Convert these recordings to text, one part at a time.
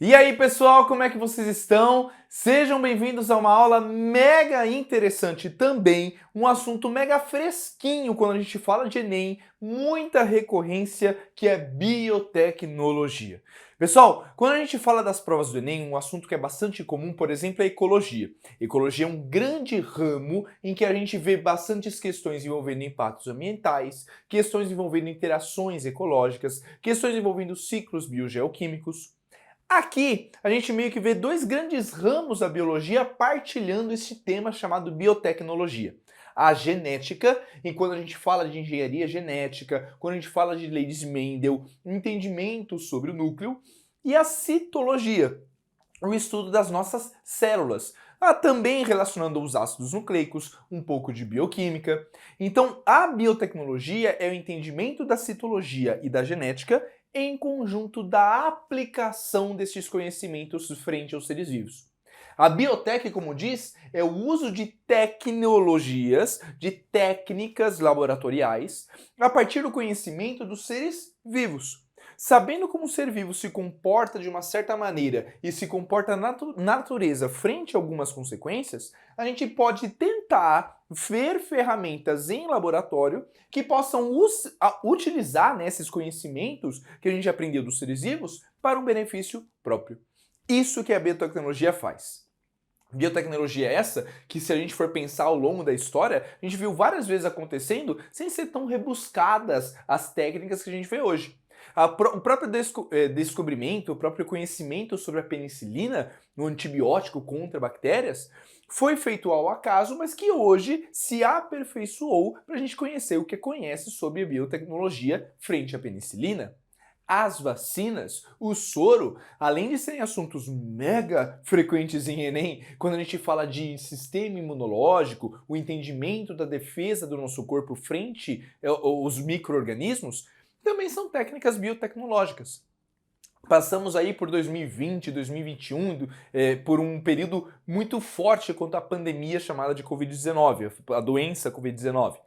E aí pessoal, como é que vocês estão? Sejam bem-vindos a uma aula mega interessante também, um assunto mega fresquinho quando a gente fala de Enem, muita recorrência, que é biotecnologia. Pessoal, quando a gente fala das provas do Enem, um assunto que é bastante comum, por exemplo, é a ecologia. Ecologia é um grande ramo em que a gente vê bastantes questões envolvendo impactos ambientais, questões envolvendo interações ecológicas, questões envolvendo ciclos biogeoquímicos. Aqui, a gente meio que vê dois grandes ramos da biologia partilhando esse tema chamado biotecnologia. A genética, e quando a gente fala de engenharia genética, quando a gente fala de leis de Mendel, entendimento sobre o núcleo, e a citologia, o estudo das nossas células, também relacionando os ácidos nucleicos, um pouco de bioquímica. Então, a biotecnologia é o entendimento da citologia e da genética em conjunto da aplicação desses conhecimentos frente aos seres vivos. A biotech, como diz, é o uso de tecnologias, de técnicas laboratoriais, a partir do conhecimento dos seres vivos. Sabendo como o ser vivo se comporta de uma certa maneira e se comporta na natureza frente a algumas consequências, a gente pode tentar ver ferramentas em laboratório que possam utilizar esses conhecimentos que a gente aprendeu dos seres vivos para um benefício próprio. Isso que a biotecnologia faz. Biotecnologia é essa que, se a gente for pensar ao longo da história, a gente viu várias vezes acontecendo sem ser tão rebuscadas as técnicas que a gente vê hoje. O próprio descobrimento, o próprio conhecimento sobre a penicilina, um antibiótico contra bactérias, foi feito ao acaso, mas que hoje se aperfeiçoou para a gente conhecer o que conhece sobre a biotecnologia frente à penicilina. As vacinas, o soro, além de serem assuntos mega frequentes em Enem, quando a gente fala de sistema imunológico, o entendimento da defesa do nosso corpo frente aos micro-organismos, também são técnicas biotecnológicas. Passamos aí por 2020, 2021, por um período muito forte quanto à pandemia chamada de Covid-19, a doença Covid-19.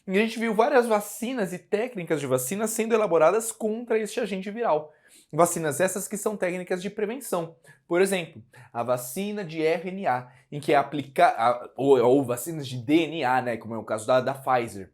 E a gente viu várias vacinas e técnicas de vacina sendo elaboradas contra este agente viral. Vacinas essas que são técnicas de prevenção. Por exemplo, a vacina de RNA, em que é aplicada, ou vacinas de DNA, né, como é o caso da Pfizer.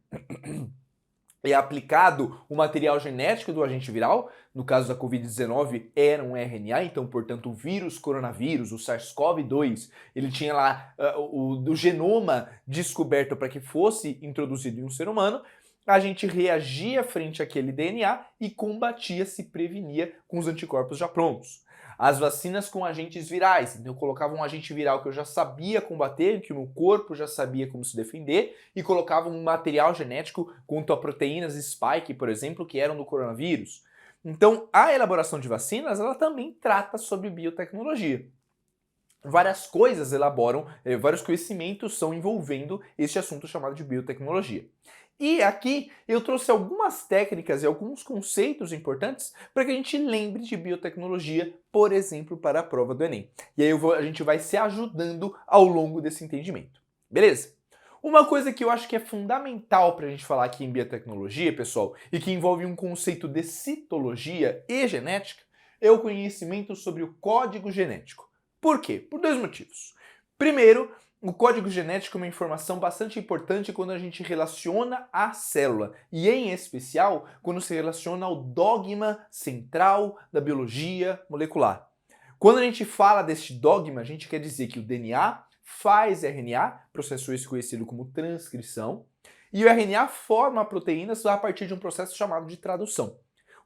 É aplicado o material genético do agente viral, no caso da Covid-19 era um RNA, então, portanto, o vírus coronavírus, o SARS-CoV-2, ele tinha lá o genoma descoberto para que fosse introduzido em um ser humano, a gente reagia frente àquele DNA e combatia, se prevenia com os anticorpos já prontos. As vacinas com agentes virais, então eu colocava um agente viral que eu já sabia combater, que o meu corpo já sabia como se defender, e colocava um material genético quanto a proteínas spike, por exemplo, que eram do coronavírus. Então, a elaboração de vacinas, ela também trata sobre biotecnologia. Várias coisas elaboram, vários conhecimentos são envolvendo este assunto chamado de biotecnologia. E aqui eu trouxe algumas técnicas e alguns conceitos importantes para que a gente lembre de biotecnologia, por exemplo, para a prova do Enem. E aí a gente vai se ajudando ao longo desse entendimento. Beleza? Uma coisa que eu acho que é fundamental para a gente falar aqui em biotecnologia, pessoal, e que envolve um conceito de citologia e genética, é o conhecimento sobre o código genético. Por quê? Por dois motivos. Primeiro, o código genético é uma informação bastante importante quando a gente relaciona a célula, e em especial quando se relaciona ao dogma central da biologia molecular. Quando a gente fala deste dogma, a gente quer dizer que o DNA faz RNA, processo esse conhecido como transcrição, e o RNA forma proteínas a partir de um processo chamado de tradução.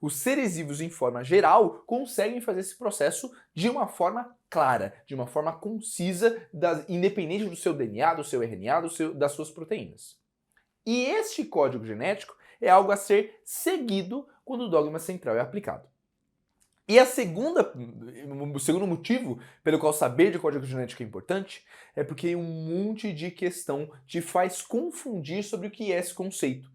Os seres vivos, em forma geral, conseguem fazer esse processo de uma forma clara, de uma forma concisa, independente do seu DNA, do seu RNA, das suas proteínas. E este código genético é algo a ser seguido quando o dogma central é aplicado. E o segundo motivo pelo qual saber de código genético é importante é porque um monte de questão te faz confundir sobre o que é esse conceito.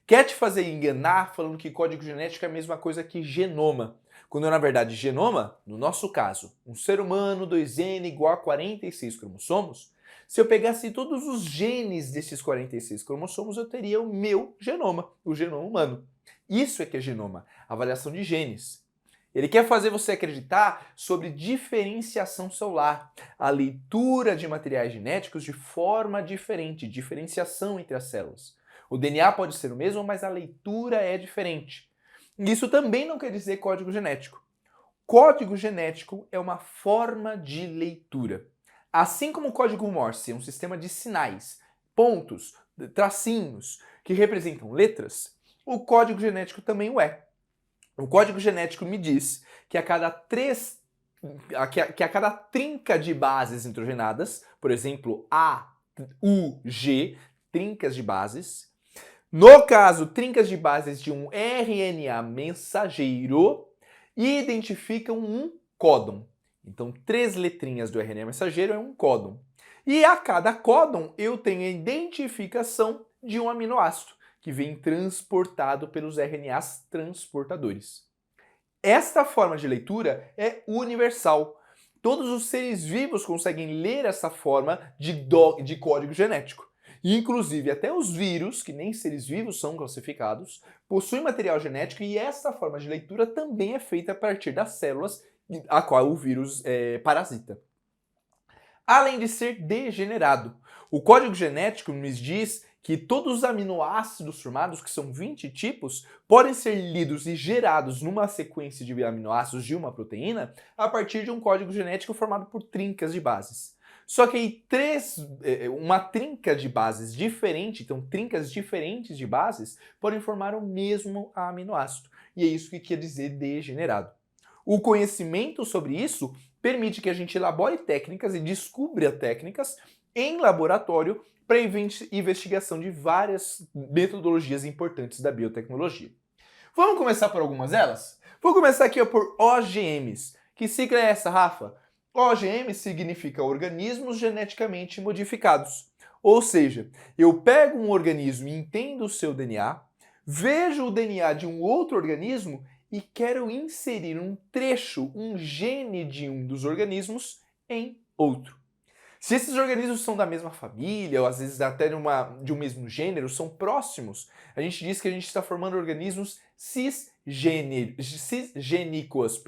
Quer te fazer enganar falando que código genético é a mesma coisa que genoma, quando na verdade genoma, no nosso caso, um ser humano, 2N igual a 46 cromossomos, se eu pegasse todos os genes desses 46 cromossomos, eu teria o meu genoma, o genoma humano. Isso é que é genoma, avaliação de genes. Ele quer fazer você acreditar sobre diferenciação celular, a leitura de materiais genéticos de forma diferente, diferenciação entre as células. O DNA pode ser o mesmo, mas a leitura é diferente. Isso também não quer dizer código genético. Código genético é uma forma de leitura. Assim como o código Morse é um sistema de sinais, pontos, tracinhos, que representam letras, o código genético também o é. O código genético me diz que a cada trinca de bases nitrogenadas, por exemplo, A, U, G, trincas de bases, no caso, trincas de bases de um RNA mensageiro, identificam um códon. Então, 3 letrinhas do RNA mensageiro é um códon. E a cada códon eu tenho a identificação de um aminoácido, que vem transportado pelos RNAs transportadores. Esta forma de leitura é universal. Todos os seres vivos conseguem ler essa forma de código genético. Inclusive, até os vírus, que nem seres vivos são classificados, possuem material genético e essa forma de leitura também é feita a partir das células a qual o vírus parasita. Além de ser degenerado, o código genético nos diz que todos os aminoácidos formados, que são 20 tipos, podem ser lidos e gerados numa sequência de aminoácidos de uma proteína a partir de um código genético formado por trincas de bases. Só que aí uma trinca de bases diferente, então trincas diferentes de bases, podem formar o mesmo aminoácido. E é isso que quer dizer degenerado. O conhecimento sobre isso permite que a gente elabore técnicas e descubra técnicas em laboratório para investigação de várias metodologias importantes da biotecnologia. Vamos começar por algumas delas? Vou começar aqui por OGMs. Que sigla é essa, Rafa? OGM significa organismos geneticamente modificados. Ou seja, eu pego um organismo e entendo o seu DNA, vejo o DNA de um outro organismo e quero inserir um trecho, um gene de um dos organismos em outro. Se esses organismos são da mesma família, ou às vezes até de um mesmo gênero, são próximos, a gente diz que a gente está formando organismos cisgênicos,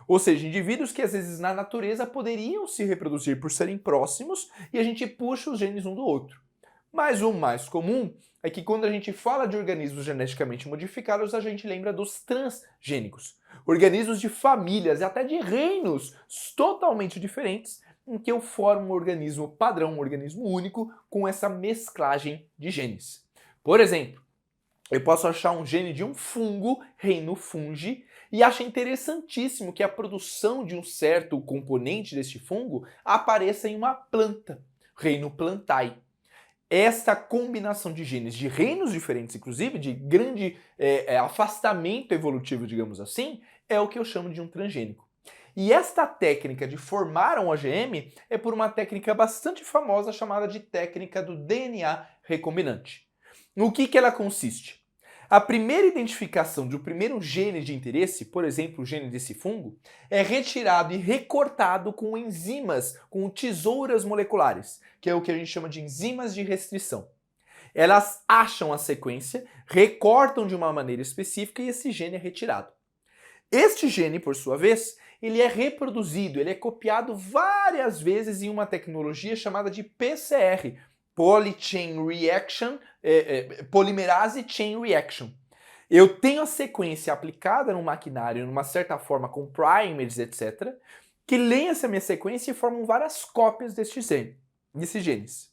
ou seja, indivíduos que às vezes na natureza poderiam se reproduzir por serem próximos e a gente puxa os genes um do outro. Mas o mais comum é que quando a gente fala de organismos geneticamente modificados, a gente lembra dos transgênicos. Organismos de famílias e até de reinos totalmente diferentes, em que eu formo um organismo padrão, um organismo único, com essa mesclagem de genes. Por exemplo, eu posso achar um gene de um fungo, reino fungi, e acho interessantíssimo que a produção de um certo componente deste fungo apareça em uma planta, reino plantae. Esta combinação de genes de reinos diferentes, inclusive, de grande afastamento evolutivo, digamos assim, é o que eu chamo de um transgênico. E esta técnica de formar um OGM é por uma técnica bastante famosa chamada de técnica do DNA recombinante. No que ela consiste? A primeira identificação do primeiro gene de interesse, por exemplo, o gene desse fungo, é retirado e recortado com enzimas, com tesouras moleculares, que é o que a gente chama de enzimas de restrição. Elas acham a sequência, recortam de uma maneira específica e esse gene é retirado. Este gene, por sua vez, ele é reproduzido, ele é copiado várias vezes em uma tecnologia chamada de PCR, Polymerase Chain Reaction. Eu tenho a sequência aplicada no maquinário, numa certa forma, com primers, etc., que leem essa minha sequência e formam várias cópias desses genes.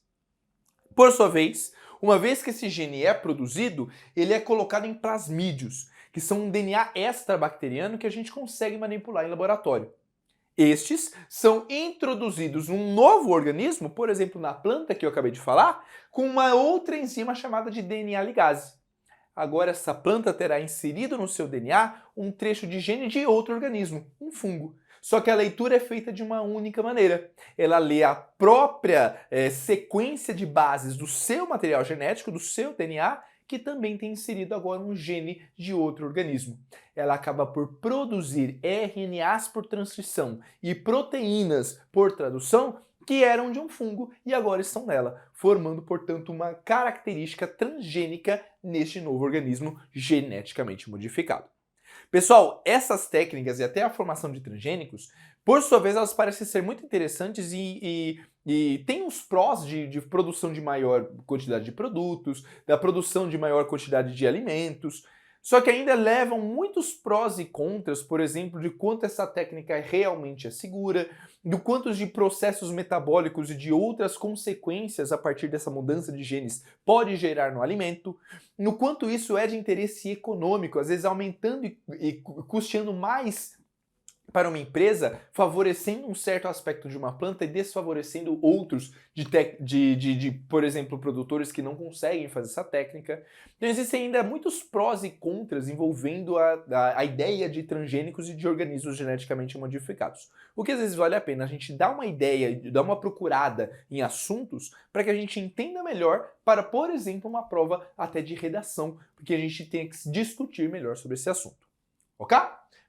Por sua vez, uma vez que esse gene é produzido, ele é colocado em plasmídios, que são um DNA extrabacteriano que a gente consegue manipular em laboratório. Estes são introduzidos num novo organismo, por exemplo, na planta que eu acabei de falar, com uma outra enzima chamada de DNA ligase. Agora, essa planta terá inserido no seu DNA um trecho de gene de outro organismo, um fungo. Só que a leitura é feita de uma única maneira. Ela lê a própria sequência de bases do seu material genético, do seu DNA, que também tem inserido agora um gene de outro organismo. Ela acaba por produzir RNAs por transcrição e proteínas por tradução que eram de um fungo e agora estão nela, formando, portanto, uma característica transgênica neste novo organismo geneticamente modificado. Pessoal, essas técnicas e até a formação de transgênicos, por sua vez, elas parecem ser muito interessantes e tem os prós de produção de maior quantidade de produtos, da produção de maior quantidade de alimentos, só que ainda levam muitos prós e contras, por exemplo, de quanto essa técnica realmente é segura, do quanto de processos metabólicos e de outras consequências a partir dessa mudança de genes pode gerar no alimento, no quanto isso é de interesse econômico, às vezes aumentando e custeando mais para uma empresa, favorecendo um certo aspecto de uma planta e desfavorecendo outros por exemplo, produtores que não conseguem fazer essa técnica. Então existem ainda muitos prós e contras envolvendo a ideia de transgênicos e de organismos geneticamente modificados. O que às vezes vale a pena a gente dar uma ideia, dar uma procurada em assuntos para que a gente entenda melhor para, por exemplo, uma prova até de redação, porque a gente tem que discutir melhor sobre esse assunto. Ok?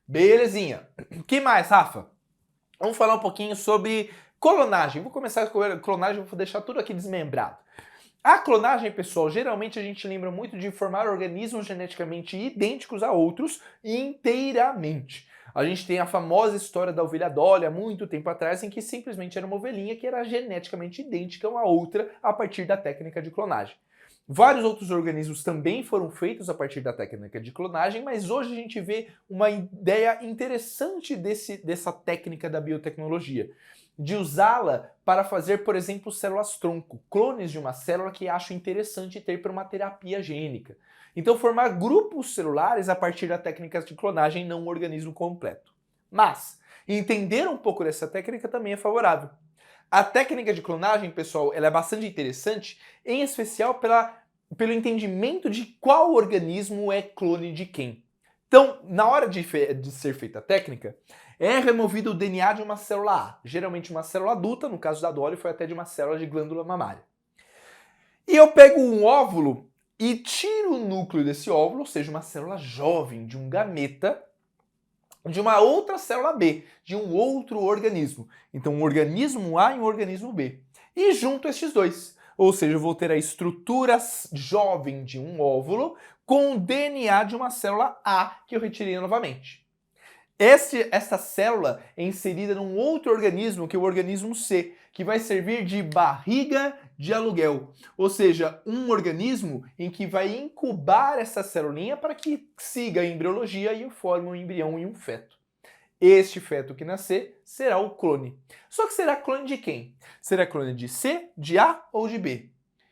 Belezinha. O que mais, Rafa? Vamos falar um pouquinho sobre clonagem. Vou começar com a clonagem, vou deixar tudo aqui desmembrado. A clonagem, pessoal, geralmente a gente lembra muito de formar organismos geneticamente idênticos a outros inteiramente. A gente tem a famosa história da ovelha Dolly há muito tempo atrás, em que simplesmente era uma ovelhinha que era geneticamente idêntica a outra a partir da técnica de clonagem. Vários outros organismos também foram feitos a partir da técnica de clonagem, mas hoje a gente vê uma ideia interessante dessa técnica da biotecnologia, de usá-la para fazer, por exemplo, células-tronco, clones de uma célula que acho interessante ter para uma terapia gênica. Então, formar grupos celulares a partir da técnica de clonagem, não um organismo completo. Mas, entender um pouco dessa técnica também é favorável. A técnica de clonagem, pessoal, ela é bastante interessante, em especial pelo entendimento de qual organismo é clone de quem. Então, na hora de ser feita a técnica, é removido o DNA de uma célula A, geralmente uma célula adulta, no caso da Dolly foi até de uma célula de glândula mamária. E eu pego um óvulo e tiro o núcleo desse óvulo, ou seja, uma célula jovem de um gameta, de uma outra célula B, de um outro organismo. Então, um organismo A e um organismo B. E junto estes dois. Ou seja, eu vou ter a estrutura jovem de um óvulo com o DNA de uma célula A que eu retirei novamente. Essa célula é inserida num outro organismo, que é o organismo C, que vai servir de barriga de aluguel. Ou seja, um organismo em que vai incubar essa celulinha para que siga a embriologia e forme um embrião e um feto. Este feto que nascer será o clone. Só que será clone de quem? Será clone de C, de A ou de B?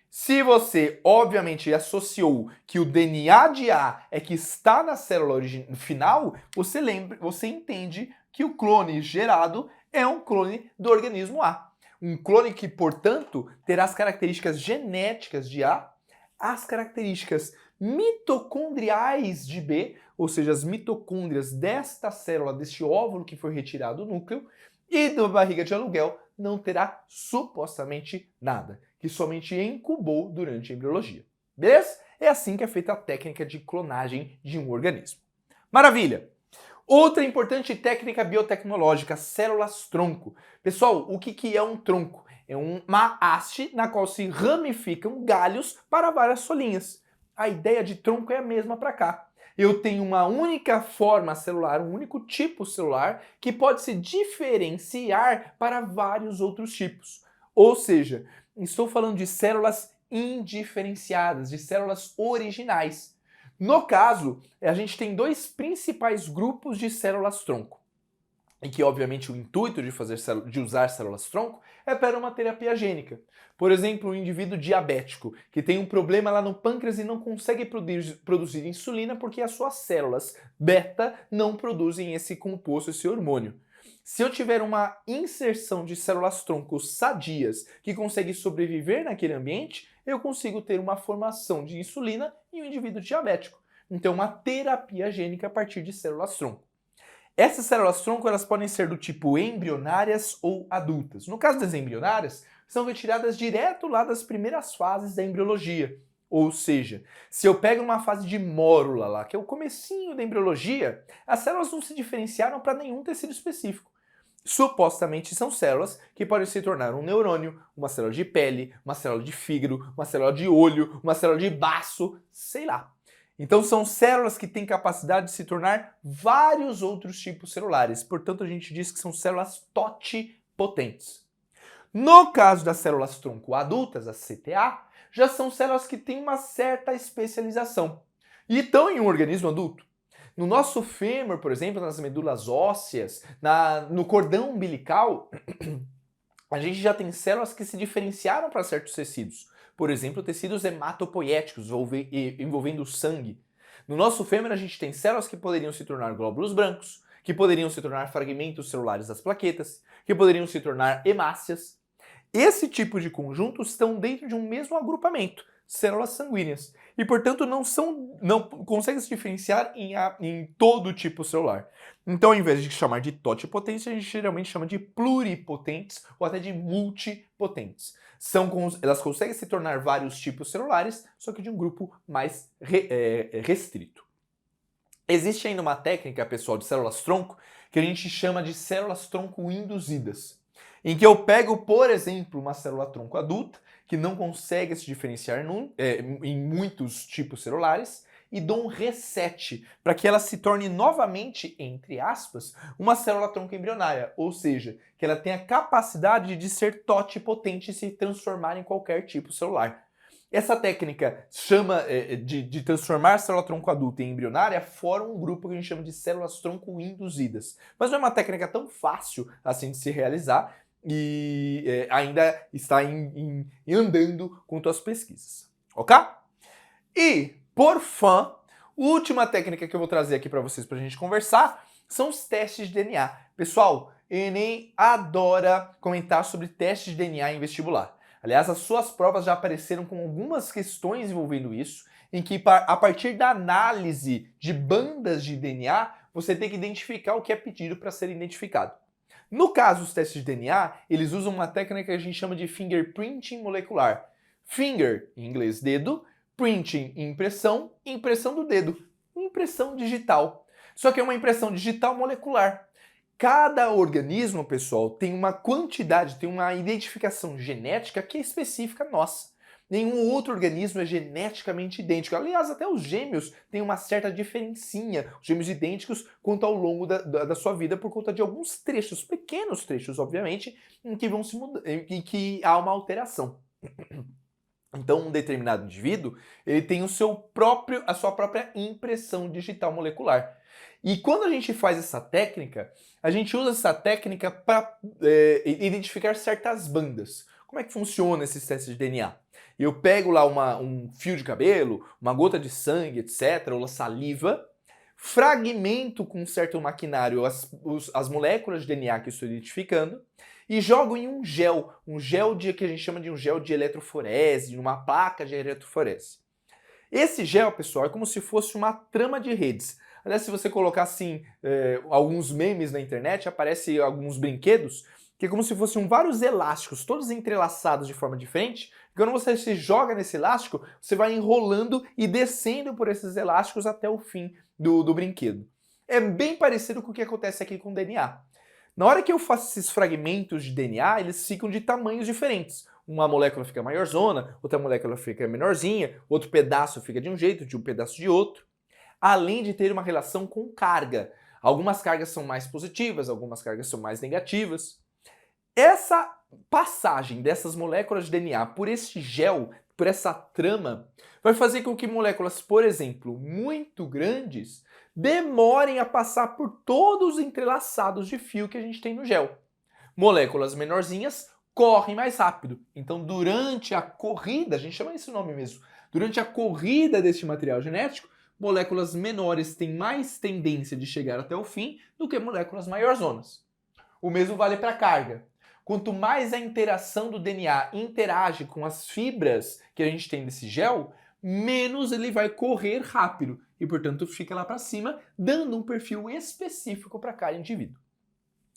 Se você, obviamente, associou que o DNA de A é que está na célula final, você entende que o clone gerado é um clone do organismo A. Um clone que, portanto, terá as características genéticas de A, as características mitocondriais de B, ou seja, as mitocôndrias desta célula, deste óvulo que foi retirado do núcleo, e da barriga de aluguel não terá supostamente nada, que somente incubou durante a embriologia. Beleza? É assim que é feita a técnica de clonagem de um organismo. Maravilha! Outra importante técnica biotecnológica, células-tronco. Pessoal, o que é um tronco? É uma haste na qual se ramificam galhos para várias folhinhas. A ideia de tronco é a mesma para cá. Eu tenho uma única forma celular, um único tipo celular, que pode se diferenciar para vários outros tipos. Ou seja, estou falando de células indiferenciadas, de células originais. No caso, a gente tem dois principais grupos de células-tronco. E que, obviamente, o intuito de usar células-tronco é para uma terapia gênica. Por exemplo, um indivíduo diabético que tem um problema lá no pâncreas e não consegue produzir insulina porque as suas células beta não produzem esse composto, esse hormônio. Se eu tiver uma inserção de células-troncos sadias que conseguem sobreviver naquele ambiente, eu consigo ter uma formação de insulina em um indivíduo diabético. Então, uma terapia gênica a partir de células-tronco. Essas células-tronco elas podem ser do tipo embrionárias ou adultas. No caso das embrionárias, são retiradas direto lá das primeiras fases da embriologia. Ou seja, se eu pego uma fase de mórula lá, que é o comecinho da embriologia, as células não se diferenciaram para nenhum tecido específico. Supostamente são células que podem se tornar um neurônio, uma célula de pele, uma célula de fígado, uma célula de olho, uma célula de baço, sei lá. Então são células que têm capacidade de se tornar vários outros tipos celulares. Portanto, a gente diz que são células totipotentes. No caso das células tronco adultas, as CTA, já são células que têm uma certa especialização e estão em um organismo adulto. No nosso fêmur, por exemplo, nas medulas ósseas, no cordão umbilical, a gente já tem células que se diferenciaram para certos tecidos. Por exemplo, tecidos hematopoéticos envolvendo o sangue. No nosso fêmur, a gente tem células que poderiam se tornar glóbulos brancos, que poderiam se tornar fragmentos celulares das plaquetas, que poderiam se tornar hemácias. Esse tipo de conjuntos estão dentro de um mesmo agrupamento, células sanguíneas, e portanto não conseguem se diferenciar em todo tipo celular. Então, ao invés de chamar de totipotentes, a gente geralmente chama de pluripotentes ou até de multipotentes. Elas conseguem se tornar vários tipos celulares, só que de um grupo mais restrito. Existe ainda uma técnica, pessoal, de células-tronco que a gente chama de células-tronco induzidas, em que eu pego, por exemplo, uma célula-tronco adulta que não consegue se diferenciar em muitos tipos celulares e dou um reset para que ela se torne novamente, entre aspas, uma célula-tronco embrionária, ou seja, que ela tenha capacidade de ser totipotente e se transformar em qualquer tipo celular. Essa técnica de transformar a célula-tronco adulta em embrionária forma um grupo que a gente chama de células-tronco induzidas. Mas não é uma técnica tão fácil assim de se realizar e ainda está andando com as pesquisas, ok? E, por fim, a última técnica que eu vou trazer aqui para vocês para a gente conversar são os testes de DNA. Pessoal, Enem adora comentar sobre testes de DNA em vestibular. Aliás, as suas provas já apareceram com algumas questões envolvendo isso, em que a partir da análise de bandas de DNA, você tem que identificar o que é pedido para ser identificado. No caso dos testes de DNA, eles usam uma técnica que a gente chama de fingerprinting molecular. Finger, em inglês dedo, printing, impressão, impressão do dedo, impressão digital. Só que é uma impressão digital molecular. Cada organismo, pessoal, tem uma quantidade, tem uma identificação genética que é específica nossa. Nenhum outro organismo é geneticamente idêntico. Aliás, até os gêmeos têm uma certa diferencinha, os gêmeos idênticos, quanto ao longo da sua vida, por conta de alguns trechos, pequenos trechos, obviamente, em que vão se mudar, em que há uma alteração. Então, um determinado indivíduo, ele tem a sua própria impressão digital molecular. E quando a gente faz essa técnica, a gente usa essa técnica para identificar certas bandas. Como é que funciona esses testes de DNA? Eu pego lá um fio de cabelo, uma gota de sangue, etc., ou saliva, fragmento com um certo maquinário as moléculas de DNA que eu estou identificando e jogo em um gel que a gente chama de um gel de eletroforese, numa placa de eletroforese. Esse gel, pessoal, é como se fosse uma trama de redes. Aliás, se você colocar assim alguns memes na internet, aparecem alguns brinquedos que é como se fossem vários elásticos, todos entrelaçados de forma diferente. Quando você se joga nesse elástico, você vai enrolando e descendo por esses elásticos até o fim do brinquedo. É bem parecido com o que acontece aqui com o DNA. Na hora que eu faço esses fragmentos de DNA, eles ficam de tamanhos diferentes. Uma molécula fica maiorzona, outra molécula fica menorzinha, outro pedaço fica de um jeito, de um pedaço de outro. Além de ter uma relação com carga. Algumas cargas são mais positivas, algumas cargas são mais negativas. Essa passagem dessas moléculas de DNA por esse gel, por essa trama, vai fazer com que moléculas, por exemplo, muito grandes, demorem a passar por todos os entrelaçados de fio que a gente tem no gel. Moléculas menorzinhas correm mais rápido. Então, durante a corrida, a gente chama esse nome mesmo, durante a corrida desse material genético, moléculas menores têm mais tendência de chegar até o fim do que moléculas maiorzonas. O mesmo vale para a carga. Quanto mais a interação do DNA interage com as fibras que a gente tem desse gel, menos ele vai correr rápido e, portanto, fica lá para cima, dando um perfil específico para cada indivíduo.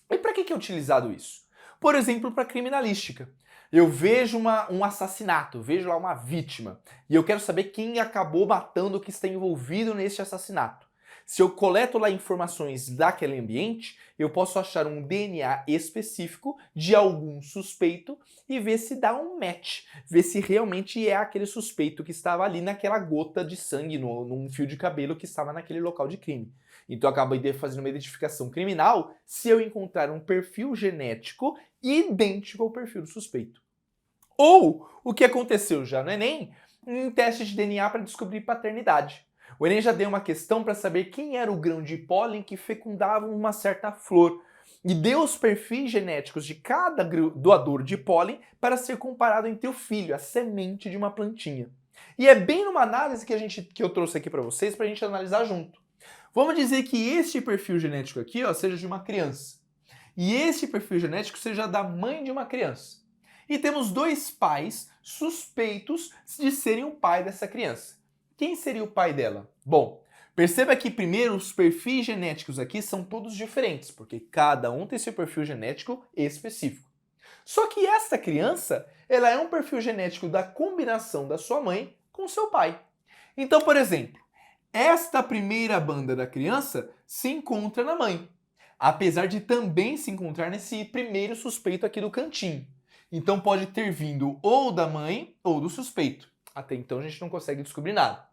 E para que é utilizado isso? Por exemplo, para criminalística. Eu vejo um assassinato, vejo lá uma vítima, e eu quero saber quem acabou matando, que está envolvido nesse assassinato. Se eu coleto lá informações daquele ambiente, eu posso achar um DNA específico de algum suspeito e ver se dá um match, ver se realmente é aquele suspeito que estava ali naquela gota de sangue, num fio de cabelo que estava naquele local de crime. Então eu acabo fazendo uma identificação criminal se eu encontrar um perfil genético idêntico ao perfil do suspeito. Ou o que aconteceu já no Enem, em teste de DNA para descobrir paternidade. O Enem já deu uma questão para saber quem era o grão de pólen que fecundava uma certa flor. E deu os perfis genéticos de cada doador de pólen para ser comparado entre o filho, a semente de uma plantinha. E é bem numa análise que eu trouxe aqui para vocês para a gente analisar junto. Vamos dizer que este perfil genético aqui seja de uma criança. E este perfil genético seja da mãe de uma criança. E temos dois pais suspeitos de serem o pai dessa criança. Quem seria o pai dela? Bom, perceba que primeiro os perfis genéticos aqui são todos diferentes, porque cada um tem seu perfil genético específico. Só que essa criança, ela é um perfil genético da combinação da sua mãe com seu pai. Então, por exemplo, esta primeira banda da criança se encontra na mãe, apesar de também se encontrar nesse primeiro suspeito aqui do cantinho. Então pode ter vindo ou da mãe ou do suspeito. Até então a gente não consegue descobrir nada.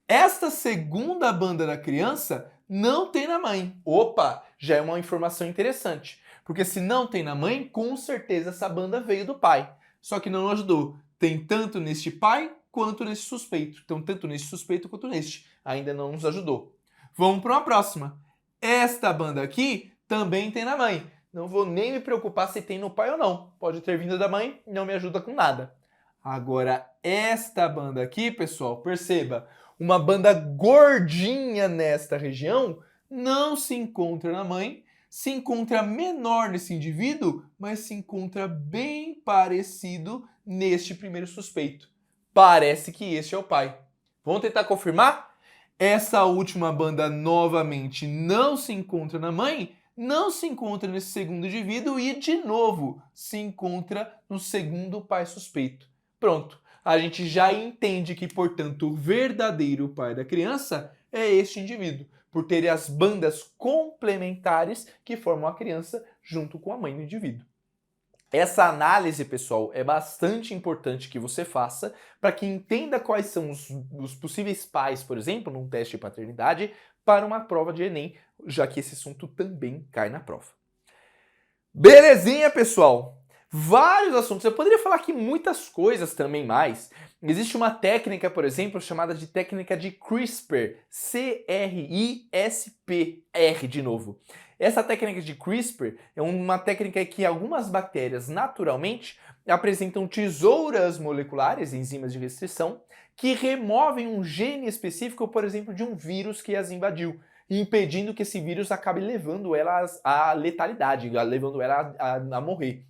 Esta segunda banda da criança não tem na mãe. Opa, já é uma informação interessante. Porque se não tem na mãe, com certeza essa banda veio do pai. Só que não ajudou. Tem tanto neste pai quanto nesse suspeito. Então tanto nesse suspeito quanto neste. Ainda não nos ajudou. Vamos para uma próxima. Esta banda aqui também tem na mãe. Não vou nem me preocupar se tem no pai ou não. Pode ter vindo da mãe, não me ajuda com nada. Agora, esta banda aqui, pessoal, perceba, uma banda gordinha nesta região não se encontra na mãe, se encontra menor nesse indivíduo, mas se encontra bem parecido neste primeiro suspeito. Parece que este é o pai. Vamos tentar confirmar? Essa última banda novamente não se encontra na mãe, não se encontra nesse segundo indivíduo e, de novo, se encontra no segundo pai suspeito. Pronto, a gente já entende que, portanto, o verdadeiro pai da criança é este indivíduo, por ter as bandas complementares que formam a criança junto com a mãe do indivíduo. Essa análise, pessoal, é bastante importante que você faça para que entenda quais são os possíveis pais, por exemplo, num teste de paternidade, para uma prova de Enem, já que esse assunto também cai na prova. Belezinha, pessoal? Vários assuntos. Eu poderia falar aqui muitas coisas também mais. Existe uma técnica, por exemplo, chamada de técnica de CRISPR. C-R-I-S-P-R de novo. Essa técnica de CRISPR é uma técnica que algumas bactérias naturalmente apresentam tesouras moleculares, enzimas de restrição, que removem um gene específico, por exemplo, de um vírus que as invadiu, impedindo que esse vírus acabe levando elas à letalidade, levando ela a morrer.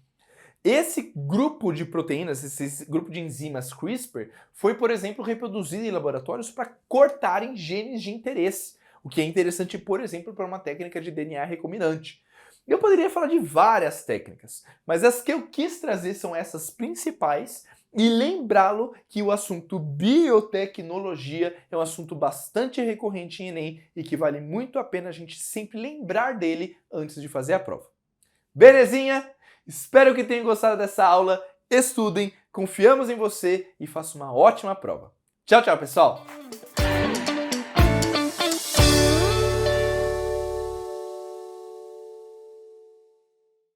Esse grupo de proteínas, esse grupo de enzimas CRISPR, foi, por exemplo, reproduzido em laboratórios para cortarem genes de interesse, o que é interessante, por exemplo, para uma técnica de DNA recombinante. Eu poderia falar de várias técnicas, mas as que eu quis trazer são essas principais e lembrá-lo que o assunto biotecnologia é um assunto bastante recorrente em Enem e que vale muito a pena a gente sempre lembrar dele antes de fazer a prova. Belezinha? Espero que tenham gostado dessa aula. Estudem, confiamos em você e façam uma ótima prova. Tchau, tchau, pessoal!